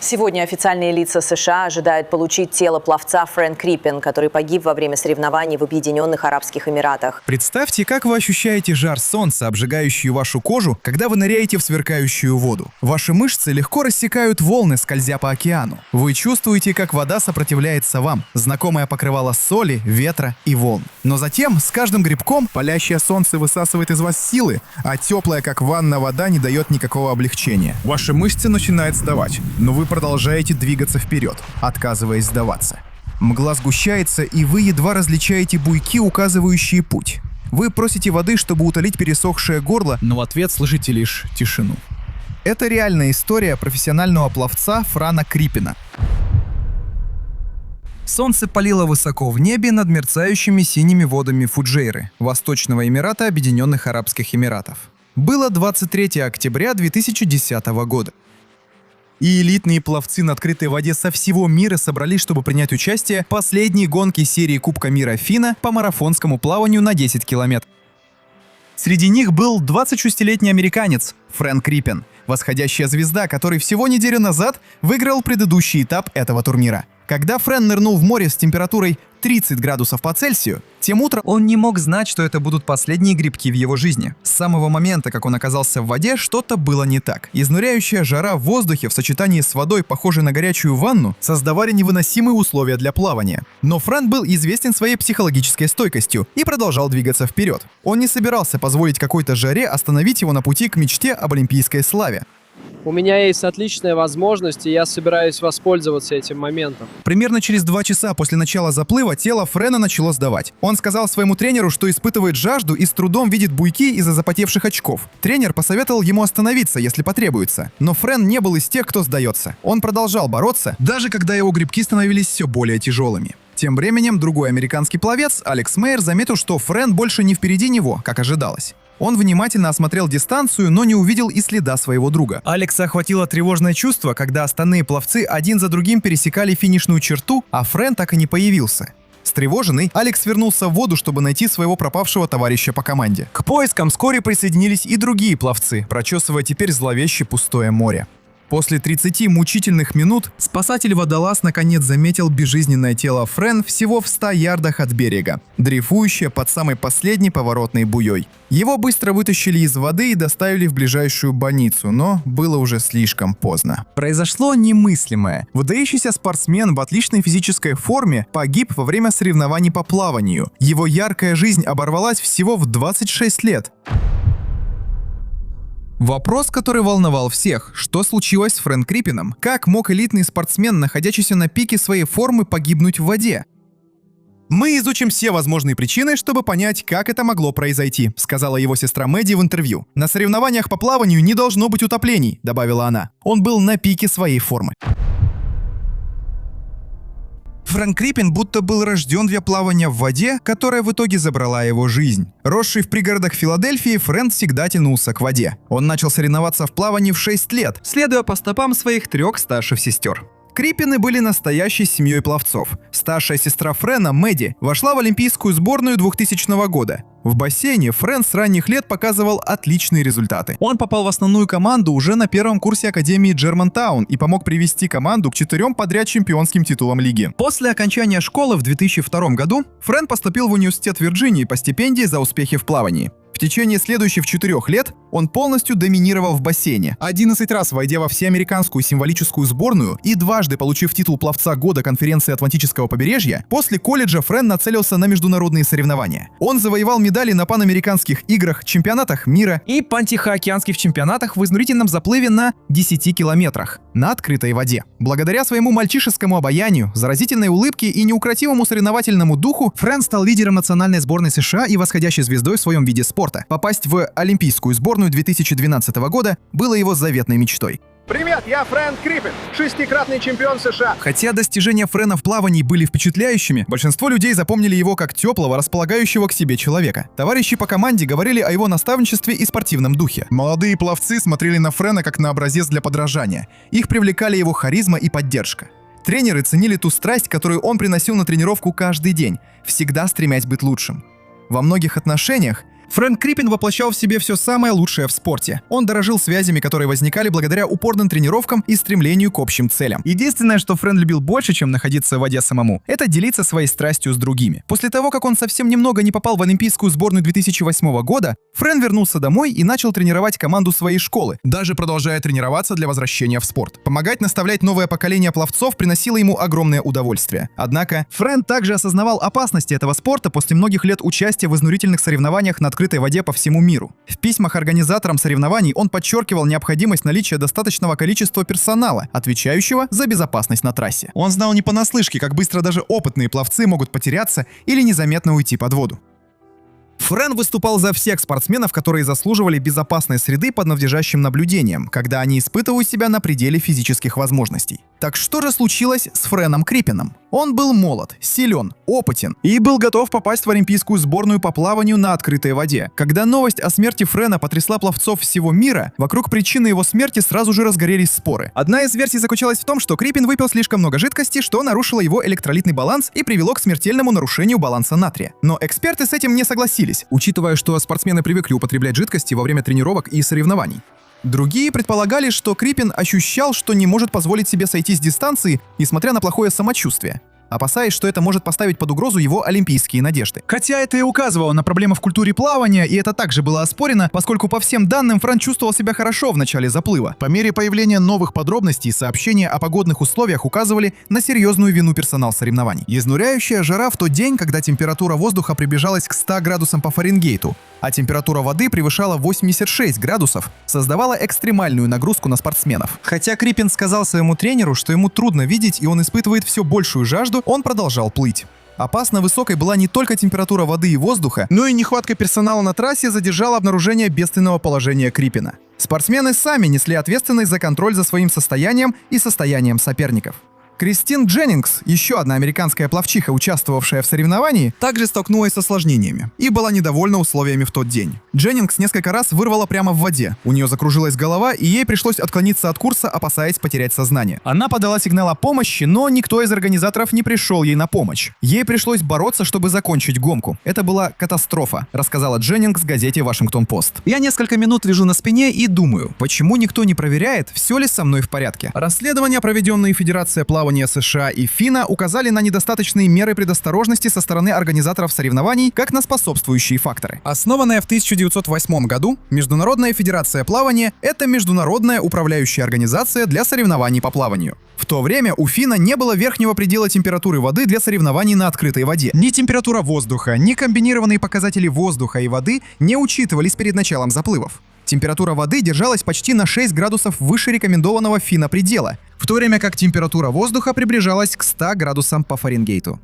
Сегодня официальные лица США ожидают получить тело пловца Фрэн Крипен, который погиб во время соревнований в Объединенных Арабских Эмиратах. Представьте, как вы ощущаете жар солнца, обжигающий вашу кожу, когда вы ныряете в сверкающую воду. Ваши мышцы легко рассекают волны, скользя по океану. Вы чувствуете, как вода сопротивляется вам, знакомое покрывало соли, ветра и волн. Но затем, с каждым грибком, палящее солнце высасывает из вас силы, а теплая, как ванна, вода не дает никакого облегчения. Ваши мышцы начинают сдавать, но вы продолжаете двигаться вперед, отказываясь сдаваться. Мгла сгущается, и вы едва различаете буйки, указывающие путь. Вы просите воды, чтобы утолить пересохшее горло, но в ответ слышите лишь тишину. Это реальная история профессионального пловца Франа Крипена. Солнце палило высоко в небе над мерцающими синими водами Фуджейры, Восточного Эмирата Объединенных Арабских Эмиратов. Было 23 октября 2010 года. И элитные пловцы на открытой воде со всего мира собрались, чтобы принять участие в последней гонке серии Кубка мира FINA по марафонскому плаванию на 10 километров. Среди них был 26-летний американец Фрэн Крипен, восходящая звезда, который всего неделю назад выиграл предыдущий этап этого турнира. Когда Фрэн нырнул в море с температурой 30 градусов по Цельсию, тем утром он не мог знать, что это будут последние грибки в его жизни. С самого момента, как он оказался в воде, что-то было не так. Изнуряющая жара в воздухе в сочетании с водой, похожей на горячую ванну, создавали невыносимые условия для плавания. Но Фрэн был известен своей психологической стойкостью и продолжал двигаться вперед. Он не собирался позволить какой-то жаре остановить его на пути к мечте об олимпийской славе. У меня есть отличная возможность, и я собираюсь воспользоваться этим моментом. Примерно через 2 часа после начала заплыва тело Фрэна начало сдавать. Он сказал своему тренеру, что испытывает жажду и с трудом видит буйки из-за запотевших очков. Тренер посоветовал ему остановиться, если потребуется. Но Фрэн не был из тех, кто сдается. Он продолжал бороться, даже когда его грибки становились все более тяжелыми. Тем временем другой американский пловец, Алекс Мейер, заметил, что Фрэн больше не впереди него, как ожидалось. Он внимательно осмотрел дистанцию, но не увидел и следа своего друга. Алекса охватило тревожное чувство, когда остальные пловцы один за другим пересекали финишную черту, а Фрэн так и не появился. Встревоженный, Алекс вернулся в воду, чтобы найти своего пропавшего товарища по команде. К поискам вскоре присоединились и другие пловцы, прочесывая теперь зловеще пустое море. После 30 мучительных минут спасатель-водолаз наконец заметил безжизненное тело Фрэн всего в 100 ярдах от берега, дрейфующее под самой последней поворотной буей. Его быстро вытащили из воды и доставили в ближайшую больницу, но было уже слишком поздно. Произошло немыслимое. Выдающийся спортсмен в отличной физической форме погиб во время соревнований по плаванию. Его яркая жизнь оборвалась всего в 26 лет. Вопрос, который волновал всех: что случилось с Фрэн Крипеном? Как мог элитный спортсмен, находящийся на пике своей формы, погибнуть в воде? «Мы изучим все возможные причины, чтобы понять, как это могло произойти», — сказала его сестра Мэдди в интервью. «На соревнованиях по плаванию не должно быть утоплений», — добавила она. Он был на пике своей формы. Фрэн Крипен будто был рожден для плавания в воде, которая в итоге забрала его жизнь. Росший в пригородах Филадельфии, Фрэн всегда тянулся к воде. Он начал соревноваться в плавании в 6 лет, следуя по стопам своих 3 старших сестер. Крипены были настоящей семьей пловцов. Старшая сестра Фрэна, Мэдди, вошла в олимпийскую сборную 2000 года. В бассейне Фрэн с ранних лет показывал отличные результаты. Он попал в основную команду уже на первом курсе Академии Джермантаун и помог привести команду к 4 подряд чемпионским титулам лиги. После окончания школы в 2002 году Фрэн поступил в университет Вирджинии по стипендии за успехи в плавании. В течение следующих 4 лет он полностью доминировал в бассейне, 11 раз войдя во всеамериканскую символическую сборную и дважды получив титул пловца года конференции Атлантического побережья. После колледжа Фрэн нацелился на международные соревнования. Он завоевал медали на панамериканских играх, чемпионатах мира и пантихоокеанских чемпионатах в изнурительном заплыве на 10 километрах на открытой воде. Благодаря своему мальчишескому обаянию, заразительной улыбке и неукротимому соревновательному духу, Фрэн стал лидером национальной сборной США и восходящей звездой в своем виде спорта. Попасть в олимпийскую сборную 2012 года было его заветной мечтой. Привет, я Фрэн Крипен, 6-кратный чемпион США. Хотя достижения Фрэна в плавании были впечатляющими, большинство людей запомнили его как теплого, располагающего к себе человека. Товарищи по команде говорили о его наставничестве и спортивном духе. Молодые пловцы смотрели на Фрэна как на образец для подражания. Их привлекали его харизма и поддержка. Тренеры ценили ту страсть, которую он приносил на тренировку каждый день, всегда стремясь быть лучшим. Во многих отношениях Фрэнк Крипин воплощал в себе все самое лучшее в спорте. Он дорожил связями, которые возникали благодаря упорным тренировкам и стремлению к общим целям. Единственное, что Фрэн любил больше, чем находиться в воде самому, это делиться своей страстью с другими. После того, как он совсем немного не попал в олимпийскую сборную 2008 года, Фрэн вернулся домой и начал тренировать команду своей школы, даже продолжая тренироваться для возвращения в спорт. Помогать наставлять новое поколение пловцов приносило ему огромное удовольствие. Однако, Фрэн также осознавал опасности этого спорта после многих лет участия в изнурительных соревнованиях на открытой воде по всему миру. В письмах организаторам соревнований он подчеркивал необходимость наличия достаточного количества персонала, отвечающего за безопасность на трассе. Он знал не понаслышке, как быстро даже опытные пловцы могут потеряться или незаметно уйти под воду. Фрэн выступал за всех спортсменов, которые заслуживали безопасной среды под надлежащим наблюдением, когда они испытывают себя на пределе физических возможностей. Так что же случилось с Фрэном Крипином? Он был молод, силен, опытен и был готов попасть в олимпийскую сборную по плаванию на открытой воде. Когда новость о смерти Фрэна потрясла пловцов всего мира, вокруг причины его смерти сразу же разгорелись споры. Одна из версий заключалась в том, что Крипин выпил слишком много жидкости, что нарушило его электролитный баланс и привело к смертельному нарушению баланса натрия. Но эксперты с этим не согласились, учитывая, что спортсмены привыкли употреблять жидкости во время тренировок и соревнований. Другие предполагали, что Крипин ощущал, что не может позволить себе сойти с дистанции, несмотря на плохое самочувствие, опасаясь, что это может поставить под угрозу его олимпийские надежды. Хотя это и указывало на проблемы в культуре плавания, и это также было оспорено, поскольку по всем данным Фрэн чувствовал себя хорошо в начале заплыва. По мере появления новых подробностей, сообщения о погодных условиях указывали на серьезную вину персонала соревнований. Изнуряющая жара в тот день, когда температура воздуха приближалась к 100 градусам по Фаренгейту, а температура воды превышала 86 градусов, создавала экстремальную нагрузку на спортсменов. Хотя Крипин сказал своему тренеру, что ему трудно видеть и он испытывает все большую жажду, он продолжал плыть. Опасно высокой была не только температура воды и воздуха, но и нехватка персонала на трассе задержала обнаружение бедственного положения Крипина. Спортсмены сами несли ответственность за контроль за своим состоянием и состоянием соперников. Кристин Дженнингс, еще одна американская пловчиха, участвовавшая в соревновании, также столкнулась с осложнениями и была недовольна условиями в тот день. Дженнингс несколько раз вырвала прямо в воде. У нее закружилась голова, и ей пришлось отклониться от курса, опасаясь потерять сознание. Она подала сигнал о помощи, но никто из организаторов не пришел ей на помощь. Ей пришлось бороться, чтобы закончить гонку. Это была катастрофа, рассказала Дженнингс газете «Вашингтон-Пост». «Я несколько минут лежу на спине и думаю, почему никто не проверяет, все ли со мной в порядке. Расследования, проведенные Федерацией плавания США и ФИНА, указали на недостаточные меры предосторожности со стороны организаторов соревнований как на способствующие факторы. Основанная в 1908 году, Международная федерация плавания – это международная управляющая организация для соревнований по плаванию. В то время у ФИНА не было верхнего предела температуры воды для соревнований на открытой воде. Ни температура воздуха, ни комбинированные показатели воздуха и воды не учитывались перед началом заплывов. Температура воды держалась почти на 6 градусов выше рекомендованного ФИНА предела, в то время как температура воздуха приближалась к 100 градусам по Фаренгейту.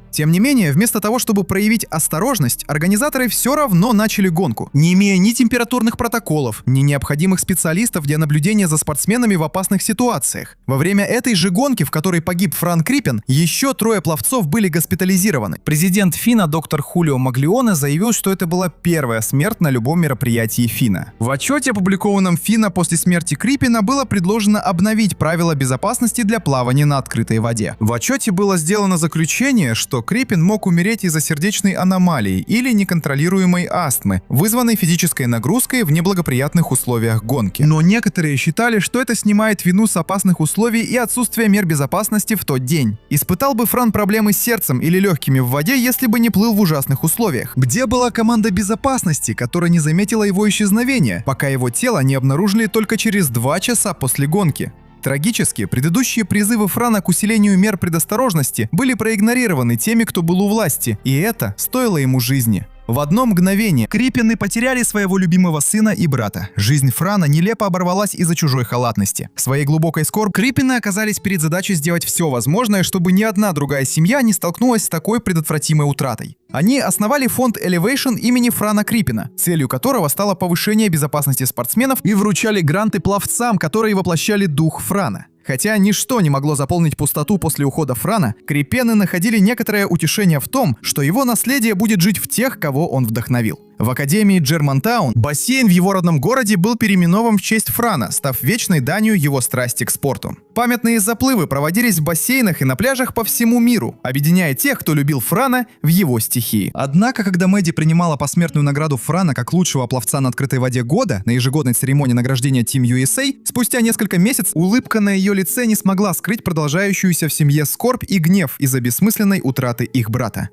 Тем не менее, вместо того, чтобы проявить осторожность, организаторы все равно начали гонку, не имея ни температурных протоколов, ни необходимых специалистов для наблюдения за спортсменами в опасных ситуациях. Во время этой же гонки, в которой погиб Фрэнк Крипин, еще 3 пловцов были госпитализированы. Президент ФИНА доктор Хулио Маглионе заявил, что это была первая смерть на любом мероприятии ФИНА. В отчете, опубликованном ФИНА после смерти Крипина, было предложено обновить правила безопасности для плавания на открытой воде. В отчете было сделано заключение, что Крипин мог умереть из-за сердечной аномалии или неконтролируемой астмы, вызванной физической нагрузкой в неблагоприятных условиях гонки. Но некоторые считали, что это снимает вину с опасных условий и отсутствия мер безопасности в тот день. Испытал бы Фран проблемы с сердцем или легкими в воде, если бы не плыл в ужасных условиях? Где была команда безопасности, которая не заметила его исчезновения, пока его тело не обнаружили только через 2 часа после гонки? Трагически, предыдущие призывы Франа к усилению мер предосторожности были проигнорированы теми, кто был у власти, и это стоило ему жизни. В одно мгновение Крипины потеряли своего любимого сына и брата. Жизнь Франа нелепо оборвалась из-за чужой халатности. В своей глубокой скорби Крипины оказались перед задачей сделать все возможное, чтобы ни одна другая семья не столкнулась с такой предотвратимой утратой. Они основали фонд Elevation имени Франа Крипина, целью которого стало повышение безопасности спортсменов, и вручали гранты пловцам, которые воплощали дух Франа. Хотя ничто не могло заполнить пустоту после ухода Франа, крипены находили некоторое утешение в том, что его наследие будет жить в тех, кого он вдохновил. В академии Джермантаун бассейн в его родном городе был переименован в честь Франа, став вечной данью его страсти к спорту. Памятные заплывы проводились в бассейнах и на пляжах по всему миру, объединяя тех, кто любил Франа в его стихии. Однако, когда Мэдди принимала посмертную награду Франа как лучшего пловца на открытой воде года на ежегодной церемонии награждения Team USA, спустя несколько месяцев улыбка на ее лице не смогла скрыть продолжающуюся в семье скорбь и гнев из-за бессмысленной утраты их брата.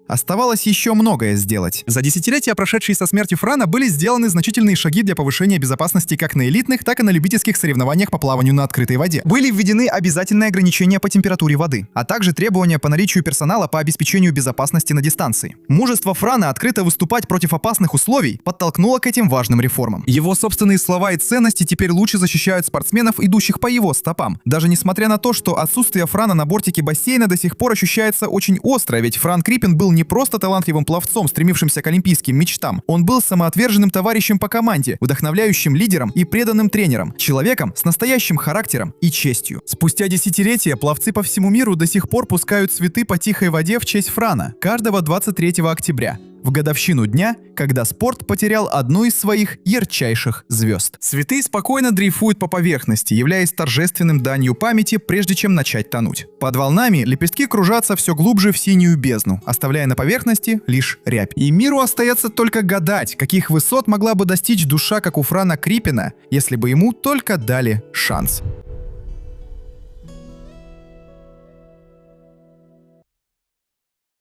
Оставалось еще многое сделать. За десятилетия, прошедшие со смерти Франа, были сделаны значительные шаги для повышения безопасности как на элитных, так и на любительских соревнованиях по плаванию на открытой воде. Были введены обязательные ограничения по температуре воды, а также требования по наличию персонала по обеспечению безопасности на дистанции. Мужество Франа открыто выступать против опасных условий подтолкнуло к этим важным реформам. Его собственные слова и ценности теперь лучше защищают спортсменов, идущих по его стопам. Даже несмотря на то, что отсутствие Франа на бортике бассейна до сих пор ощущается очень остро, ведь Фран Крипен был не просто талантливым пловцом, стремившимся к олимпийским мечтам. Он был самоотверженным товарищем по команде, вдохновляющим лидером и преданным тренером, человеком с настоящим характером и честью. Спустя десятилетия пловцы по всему миру до сих пор пускают цветы по тихой воде в честь Франа, каждого 23 октября. В годовщину дня, когда спорт потерял одну из своих ярчайших звезд. Цветы спокойно дрейфуют по поверхности, являясь торжественным данью памяти, прежде чем начать тонуть. Под волнами лепестки кружатся все глубже в синюю бездну, оставляя на поверхности лишь рябь. И миру остается только гадать, каких высот могла бы достичь душа, как у Франа Крипена, если бы ему только дали шанс.